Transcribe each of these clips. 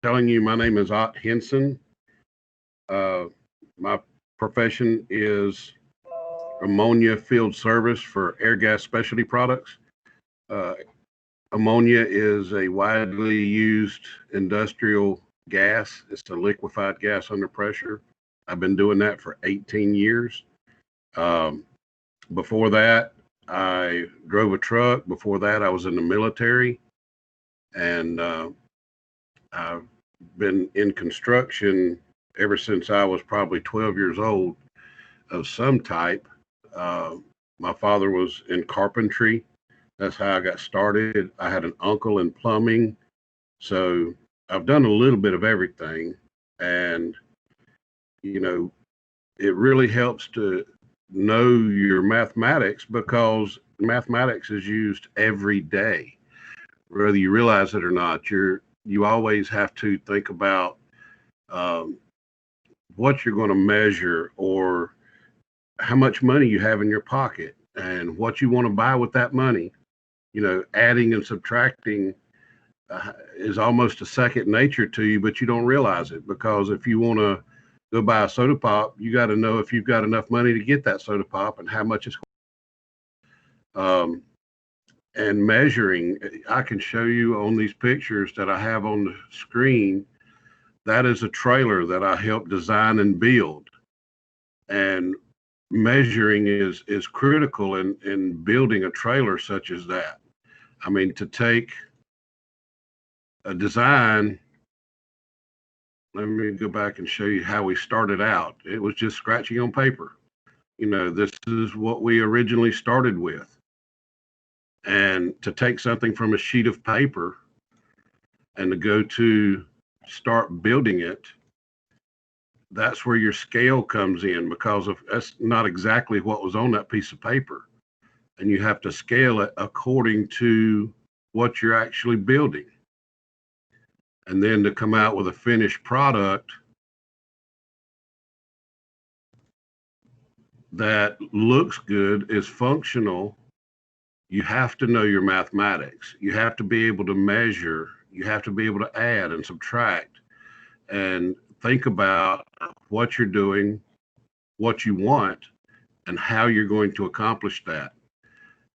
telling you, my name is Ott Henson. My profession is ammonia field service for air gas specialty products. Uh, Ammonia is a widely used industrial gas. It's a liquefied gas under pressure. I've been doing that for 18 years. Um, Before that, I drove a truck. Before that, I was in the military. And I've been in construction ever since I was probably 12 years old of some type. Uh, my father was in carpentry. That's how I got started. I had an uncle in plumbing. So I've done a little bit of everything. And, you know, it really helps to know your mathematics because mathematics is used every day, whether you realize it or not. You always have to think about um, what you're going to measure or how much money you have in your pocket and what you want to buy with that money. Adding and subtracting is almost a second nature to you, but you don't realize it because if you want to go buy a soda pop, you got to know if you've got enough money to get that soda pop and how much it's and measuring. I can show you on these pictures that I have on the screen. That is a trailer that I helped design and build. And measuring is critical in building a trailer such as that. I mean, to take a design, let me go back and show you how we started out. It was just scratching on paper. This is what we originally started with. And to take something from a sheet of paper and to go to start building it, that's where your scale comes in because that's not exactly what was on that piece of paper. And you have to scale it according to what you're actually building. And then to come out with a finished product that looks good, is functional, you have to know your mathematics. You have to be able to measure. You have to be able to add and subtract and think about what you're doing, what you want, and how you're going to accomplish that.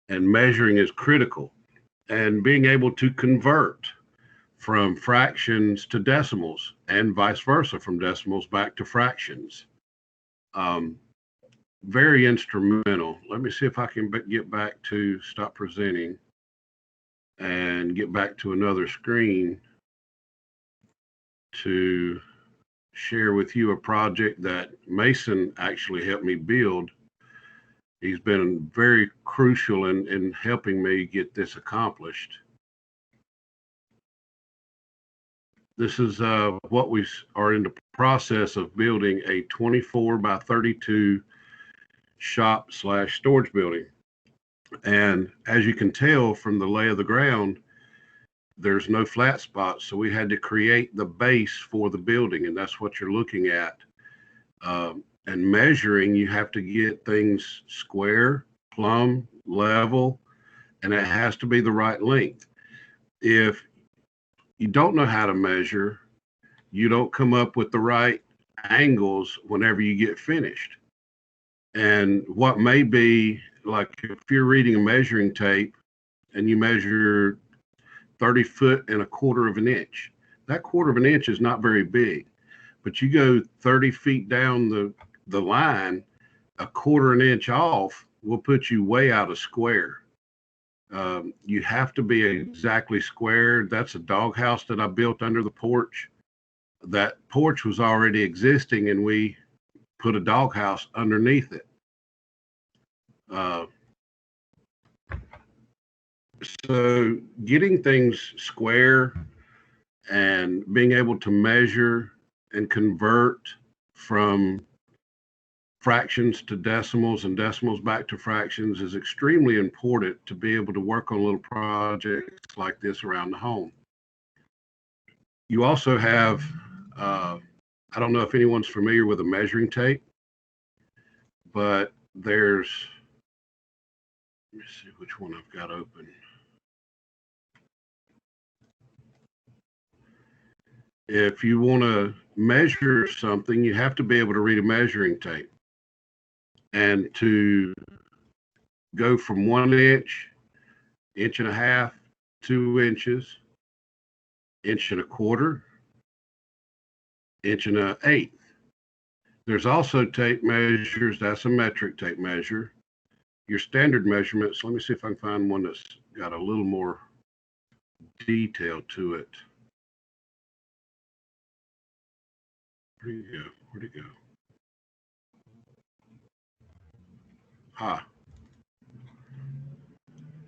And measuring is critical. And being able to convert from fractions to decimals and vice versa, from decimals back to fractions. Very instrumental. Let me see if I can get back to stop presenting and get back to another screen to share with you a project that Mason actually helped me build. He's been very crucial in helping me get this accomplished. This is what we are in the process of building, a 24 by 32 shop/storage building. And as you can tell from the lay of the ground, there's no flat spots. So we had to create the base for the building, and that's what you're looking at. And measuring, you have to get things square, plumb, level, and it has to be the right length. If you don't know how to measure, you don't come up with the right angles whenever you get finished. And what may be, like if you're reading a measuring tape and you measure 30 foot and a quarter of an inch, that quarter of an inch is not very big. But you go 30 feet down the line, a quarter an inch off will put you way out of square. You have to be exactly square. That's a doghouse that I built under the porch. That porch was already existing, and we put a doghouse underneath it. So getting things square and being able to measure and convert from fractions to decimals and decimals back to fractions is extremely important to be able to work on little projects like this around the home. You also have, I don't know if anyone's familiar with a measuring tape, but there's, let me see which one I've got open. If you want to measure something, you have to be able to read a measuring tape. And to go from 1 inch, inch and a half, 2 inches, inch and a quarter, inch and an eighth. There's also tape measures. That's a metric tape measure. Your standard measurements, let me see if I can find one that's got a little more detail to it. Where'd it go? Where'd it go?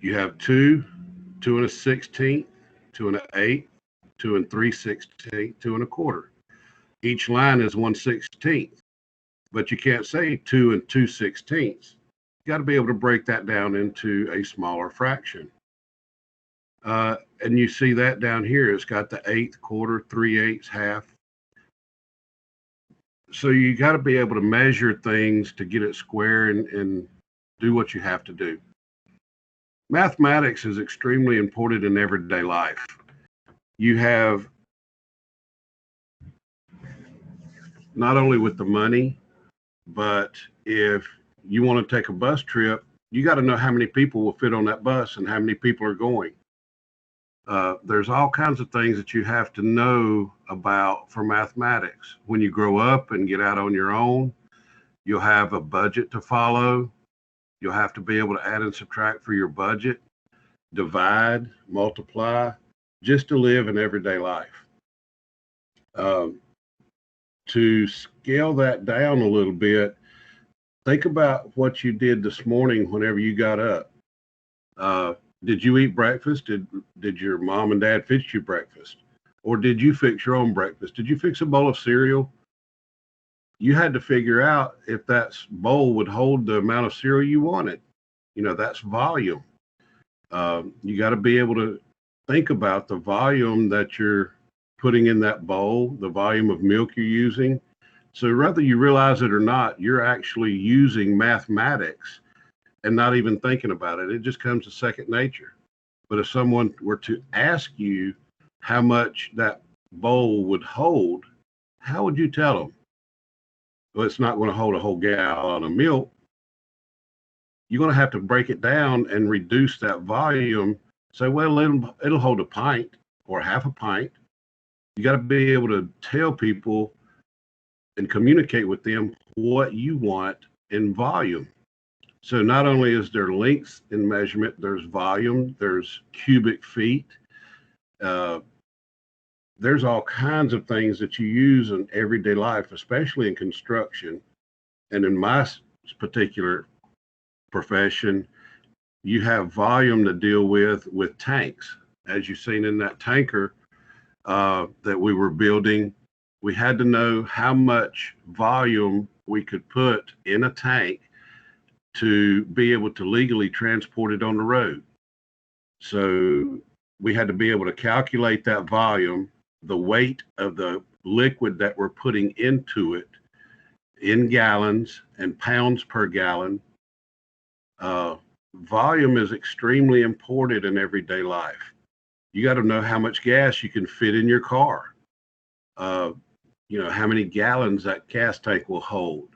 You have 2, 2 and a 16th, 2 and an eighth, 2 and 3/16, 2 and a quarter. Each line is 1/16, but you can't say 2 and 2/16. You got to be able to break that down into a smaller fraction. And you see that down here. It's got the eighth, quarter, 3/8, half. So you got to be able to measure things to get it square and do what you have to do. Mathematics is extremely important in everyday life. You have not only with the money, but if you want to take a bus trip, you got to know how many people will fit on that bus and how many people are going. There's all kinds of things that you have to know about for mathematics. When you grow up and get out on your own, you'll have a budget to follow. You'll have to be able to add and subtract for your budget, divide, multiply, just to live in everyday life. To scale that down a little bit, think about what you did this morning whenever you got up. Did you eat breakfast? Did your mom and dad fix you breakfast? Or did you fix your own breakfast? Did you fix a bowl of cereal? You had to figure out if that bowl would hold the amount of cereal you wanted. You know, that's volume. You got to be able to think about the volume that you're putting in that bowl, the volume of milk you're using. So whether you realize it or not, you're actually using mathematics and not even thinking about it. It just comes to second nature. But if someone were to ask you how much that bowl would hold, how would you tell them? Well, it's not going to hold a whole gallon of milk. You're going to have to break it down and reduce that volume. Say, well, it'll hold a pint or half a pint. You got to be able to tell people and communicate with them what you want in volume. So not only is there length in measurement, there's volume, there's cubic feet. There's all kinds of things that you use in everyday life, especially in construction. And in my particular profession, you have volume to deal with tanks. As you've seen in that tanker that we were building, we had to know how much volume we could put in a tank to be able to legally transport it on the road. So we had to be able to calculate that volume, the weight of the liquid that we're putting into it in gallons and pounds per gallon. Volume is extremely important in everyday life. You got to know how much gas you can fit in your car. You know, how many gallons that gas tank will hold.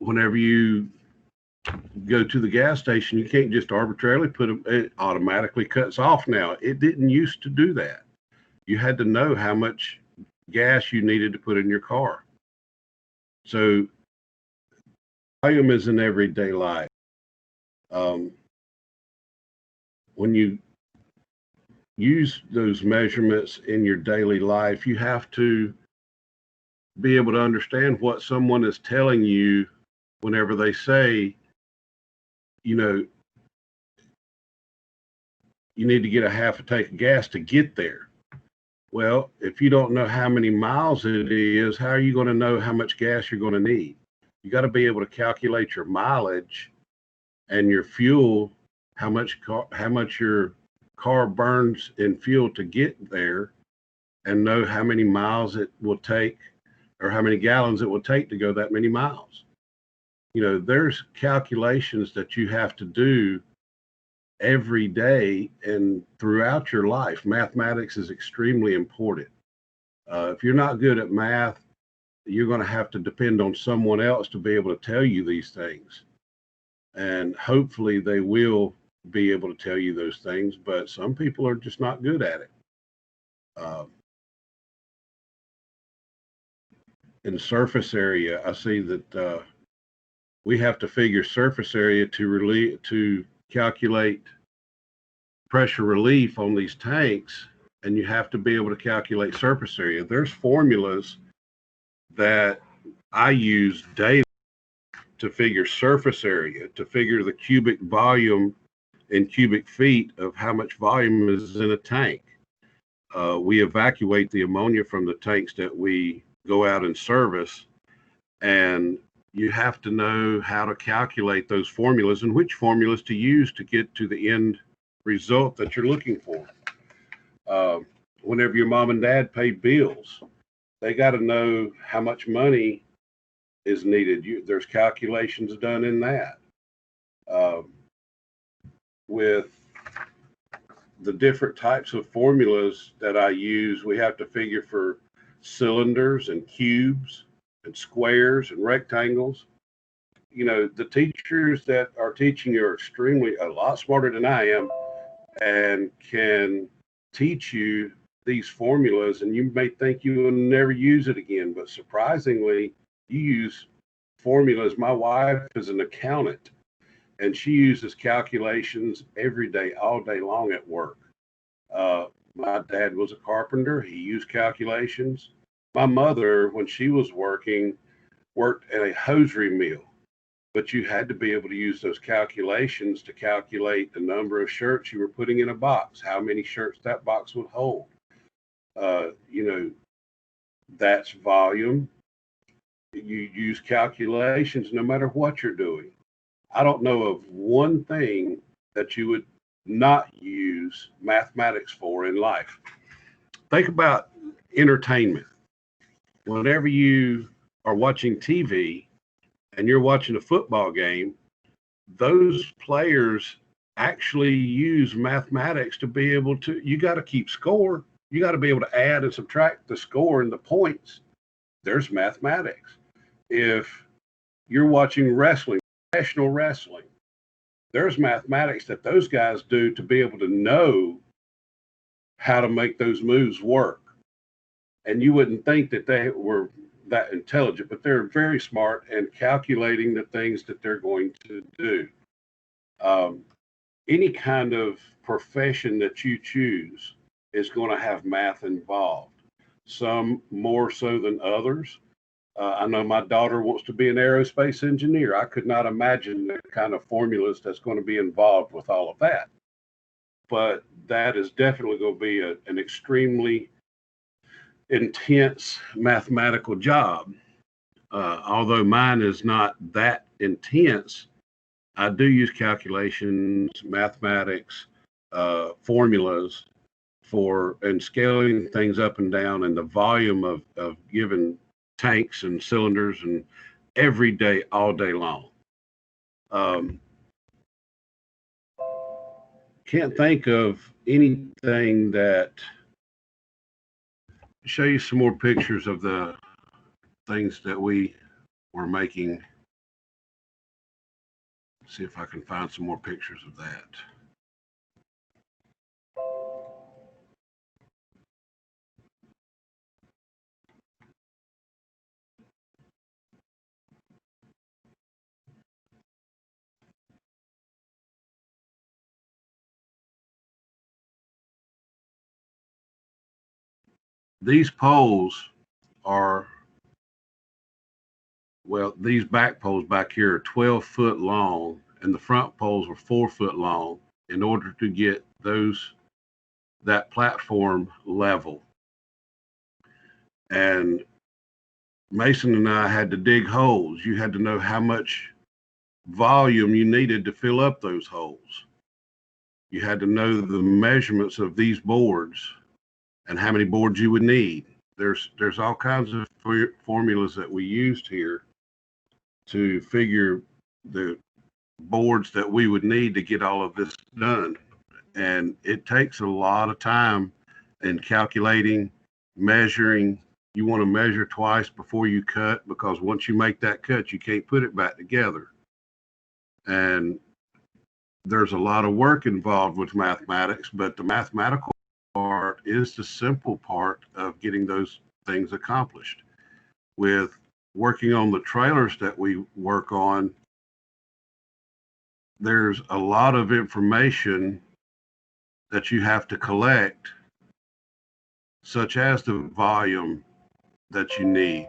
Whenever you go to the gas station, you can't just arbitrarily put them, it automatically cuts off now. It didn't used to do that. You had to know how much gas you needed to put in your car. So volume is in everyday life. When you use those measurements in your daily life, you have to be able to understand what someone is telling you whenever they say, you know, you need to get a half a tank of gas to get there. Well, if you don't know how many miles it is, how are you going to know how much gas you're going to need? You got to be able to calculate your mileage and your fuel, how much your car burns in fuel to get there, and know how many miles it will take or how many gallons it will take to go that many miles. You know, there's calculations that you have to do every day and throughout your life. Mathematics is extremely important. If you're not good at math, you're going to have to depend on someone else to be able to tell you these things. And hopefully they will be able to tell you those things, but some people are just not good at it. Uh, in surface area, I see that we have to figure surface area to calculate pressure relief on these tanks, and you have to be able to calculate surface area. There's formulas that I use daily to figure surface area, to figure the cubic volume in cubic feet of how much volume is in a tank. We evacuate the ammonia from the tanks that we go out and service, and you have to know how to calculate those formulas and which formulas to use to get to the end result that you're looking for. Whenever your mom and dad pay bills, they got to know how much money is needed. There's calculations done in that. With the different types of formulas that I use, we have to figure for cylinders and cubes and squares and rectangles. You know, the teachers that are teaching you are extremely a lot smarter than I am and can teach you these formulas, and you may think you will never use it again, but surprisingly, you use formulas. My wife is an accountant, and she uses calculations every day, all day long at work. My dad was a carpenter. He used calculations. My mother, when she was working, worked at a hosiery mill, but you had to be able to use those calculations to calculate the number of shirts you were putting in a box, how many shirts that box would hold. You know, that's volume. You use calculations no matter what you're doing. I don't know of one thing that you would not use mathematics for in life. Think about entertainment. Whenever you are watching TV and you're watching a football game, those players actually use mathematics to be able to, you got to keep score. You got to be able to add and subtract the score and the points. There's mathematics. If you're watching wrestling, professional wrestling, there's mathematics that those guys do to be able to know how to make those moves work. And you wouldn't think that they were that intelligent, but they're very smart and calculating the things that they're going to do. Any kind of profession that you choose is going to have math involved, some more so than others. I know my daughter wants to be an aerospace engineer. I could not imagine the kind of formulas that's going to be involved with all of that. But that is definitely going to be an extremely intense mathematical job. Although mine is not that intense, I do use calculations, mathematics, formulas for and scaling things up and down and the volume of given tanks and cylinders and every day, all day long. Can't think of anything that show you some more pictures of the things that we were making. See if I can find some more pictures of that. These poles are, well, these back poles back here are 12 foot long, and the front poles are 4 foot long in order to get that platform level. And Mason and I had to dig holes. You had to know how much volume you needed to fill up those holes. You had to know the measurements of these boards and how many boards you would need. There's all kinds of formulas that we used here to figure the boards that we would need to get all of this done. And it takes a lot of time in calculating, measuring. You want to measure twice before you cut, because once you make that cut, you can't put it back together. And there's a lot of work involved with mathematics, but the mathematical part is the simple part of getting those things accomplished. With working on the trailers that we work on, there's a lot of information that you have to collect, such as the volume that you need,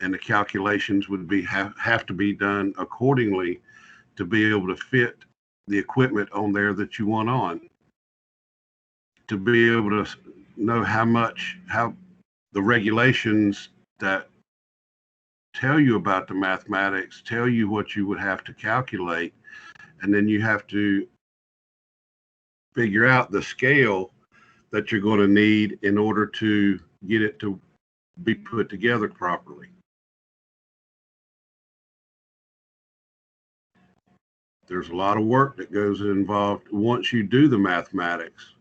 and the calculations would be have to be done accordingly to be able to fit the equipment on there that you want on, to be able to know how the regulations that tell you about the mathematics tell you what you would have to calculate, and then you have to figure out the scale that you're going to need in order to get it to be put together properly. There's a lot of work that goes involved once you do the mathematics.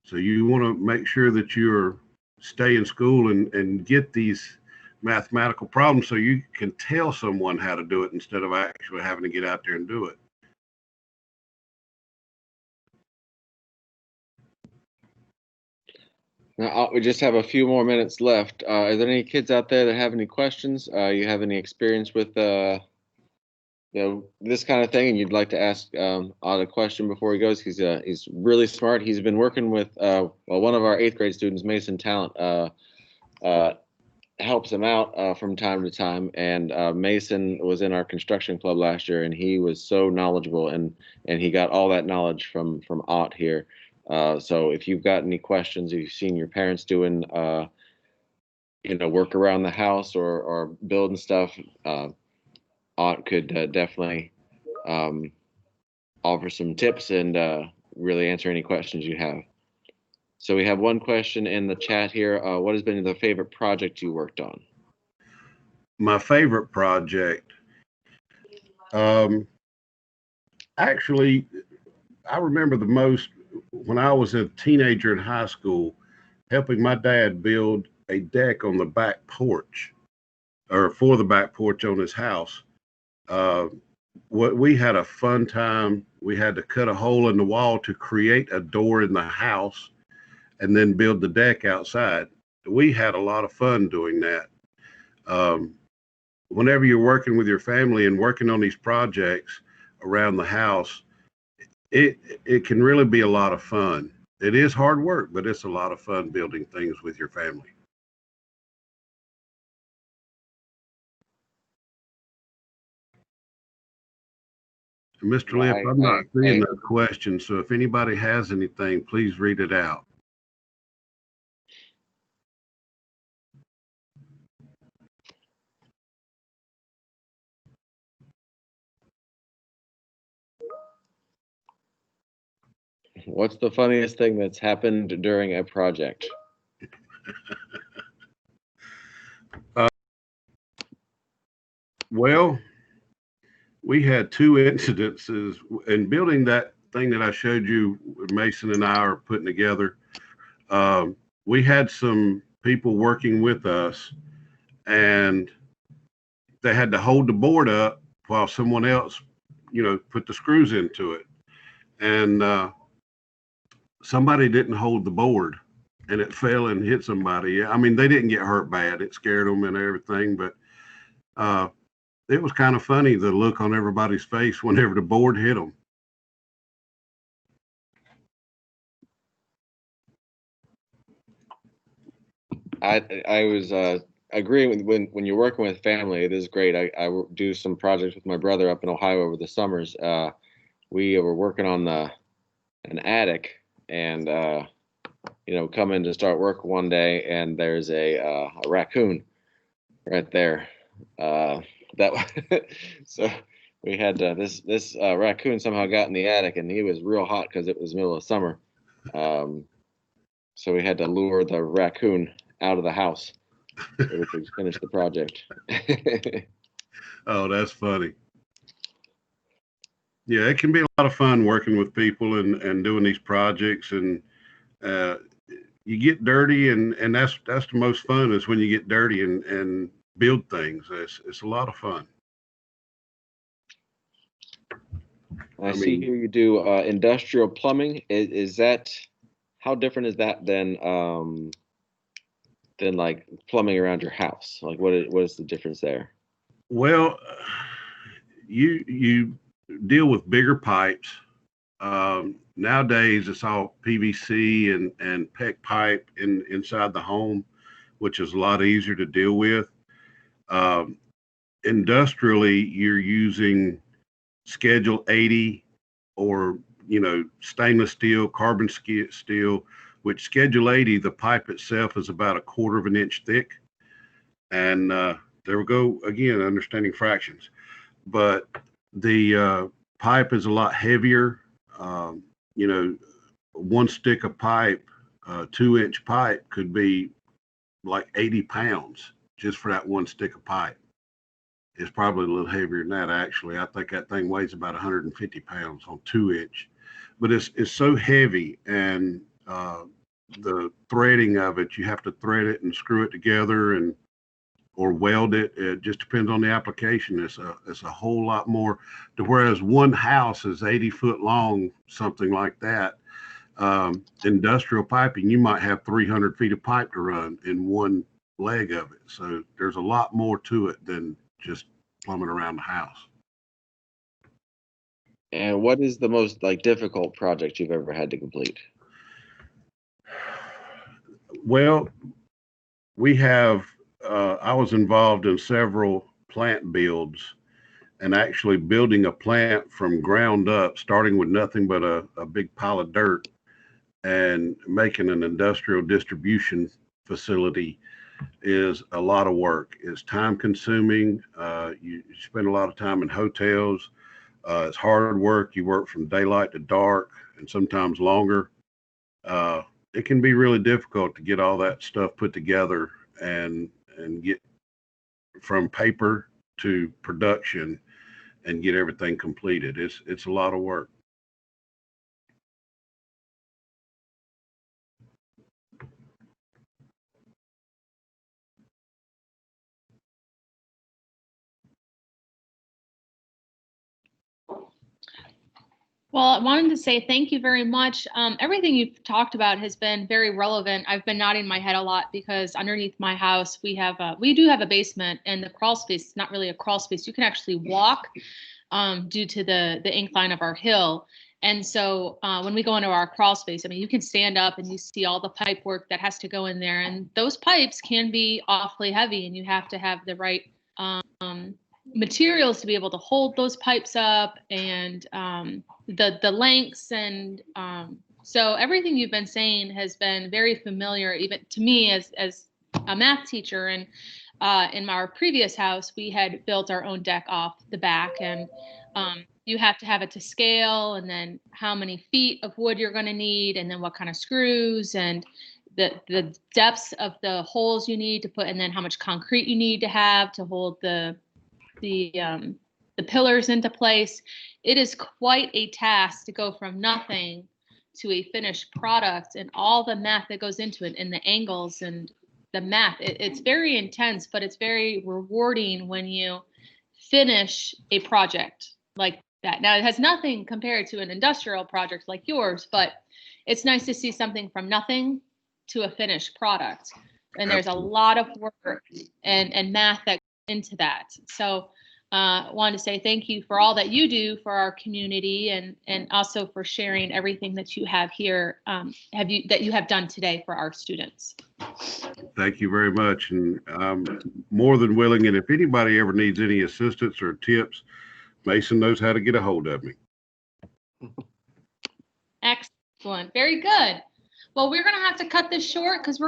So you want to make sure that you're stay in school and get these mathematical problems so you can tell someone how to do it instead of actually having to get out there and do it. Now, we just have a few more minutes left. Are there any kids out there that have any questions? You have any experience with this kind of thing, and you'd like to ask Ott a question before he goes? He's really smart. He's been working with one of our 8th grade students, Mason Talent, helps him out from time to time. And Mason was in our construction club last year, and he was so knowledgeable, and he got all that knowledge from Ott here. So if you've got any questions, if you've seen your parents doing work around the house or building stuff, Ott could definitely offer some tips and really answer any questions you have. So we have one question in the chat here. What has been the favorite project you worked on? My favorite project, actually, I remember the most when I was a teenager in high school, helping my dad build a deck on the back porch, or for the back porch on his house. We had a fun time. We had to cut a hole in the wall to create a door in the house and then build the deck outside. We had a lot of fun doing that. Whenever you're working with your family and working on these projects around the house, it can really be a lot of fun. It is hard work, but it's a lot of fun building things with your family. Mr. Lip, I'm not seeing that question, so if anybody has anything, please read it out. What's the funniest thing that's happened during a project? Well, we had 2 incidences in building that thing that I showed you, Mason and I are putting together. We had some people working with us, and they had to hold the board up while someone else, put the screws into it. And somebody didn't hold the board, and it fell and hit somebody. I mean, they didn't get hurt bad. It scared them and everything, but it was kind of funny, the look on everybody's face whenever the board hit them. I was agreeing with when you're working with family, it is great. I do some projects with my brother up in Ohio over the summers. We were working on an attic, and come in to start work one day, and there's a raccoon right there. So we had this raccoon somehow got in the attic, and he was real hot because it was the middle of summer. So we had to lure the raccoon out of the house so we could finish the project. Oh, that's funny. Yeah, it can be a lot of fun working with people and doing these projects, and uh, you get dirty, and that's the most fun is when you get dirty and build things. It's a lot of fun. I I see mean, here you do industrial plumbing. Is that how different is that than like plumbing around your house? Like what is the difference there? well, you deal with bigger pipes. Nowadays, it's all PVC and PEX pipe inside the home, which is a lot easier to deal with. Um, Industrially, you're using Schedule 80 or stainless steel, carbon steel, which Schedule 80, the pipe itself is about a quarter of an inch thick. And there we go again, understanding fractions. But the pipe is a lot heavier. Um, you know, one stick of pipe, 2 inch pipe could be like 80 pounds just for that one stick of pipe. It's probably a little heavier than that, actually. I think that thing weighs about 150 pounds on 2 inch, but it's so heavy, and the threading of it, you have to thread it and screw it together and or weld it. It just depends on the application. It's a whole lot more to whereas one house is 80 foot long, something like that. Industrial piping, you might have 300 feet of pipe to run in one leg of it. So there's a lot more to it than just plumbing around the house. And what is the most like difficult project you've ever had to complete? Well, we have, I was involved in several plant builds and actually building a plant from ground up, starting with nothing but a big pile of dirt and making an industrial distribution facility is a lot of work. It's time consuming. You spend a lot of time in hotels. It's hard work. You work from daylight to dark and sometimes longer. It can be really difficult to get all that stuff put together and get from paper to production and get everything completed. It's a lot of work. Well, I wanted to say thank you very much. Everything you've talked about has been very relevant. I've been nodding my head a lot because underneath my house we do have a basement, and the crawl space is not really a crawl space. You can actually walk due to the incline of our hill. And so when we go into our crawl space, I mean, you can stand up and you see all the pipe work that has to go in there, and those pipes can be awfully heavy, and you have to have the right materials to be able to hold those pipes up, and the lengths, and so everything you've been saying has been very familiar even to me as a math teacher. And in our previous house we had built our own deck off the back, and you have to have it to scale, and then how many feet of wood you're going to need, and then what kind of screws, and the depths of the holes you need to put, and then how much concrete you need to have to hold the pillars into place. It is quite a task to go from nothing to a finished product, and all the math that goes into it, and the angles and the math. It's very intense, but it's very rewarding when you finish a project like that. Now, it has nothing compared to an industrial project like yours, but it's nice to see something from nothing to a finished product. And there's a lot of work and math that goes into that. So wanted to say thank you for all that you do for our community, and also for sharing everything that you have here, that you have done today for our students. Thank you very much. And I'm more than willing. And if anybody ever needs any assistance or tips, Mason knows how to get a hold of me. Excellent. Very good. Well, we're going to have to cut this short because we're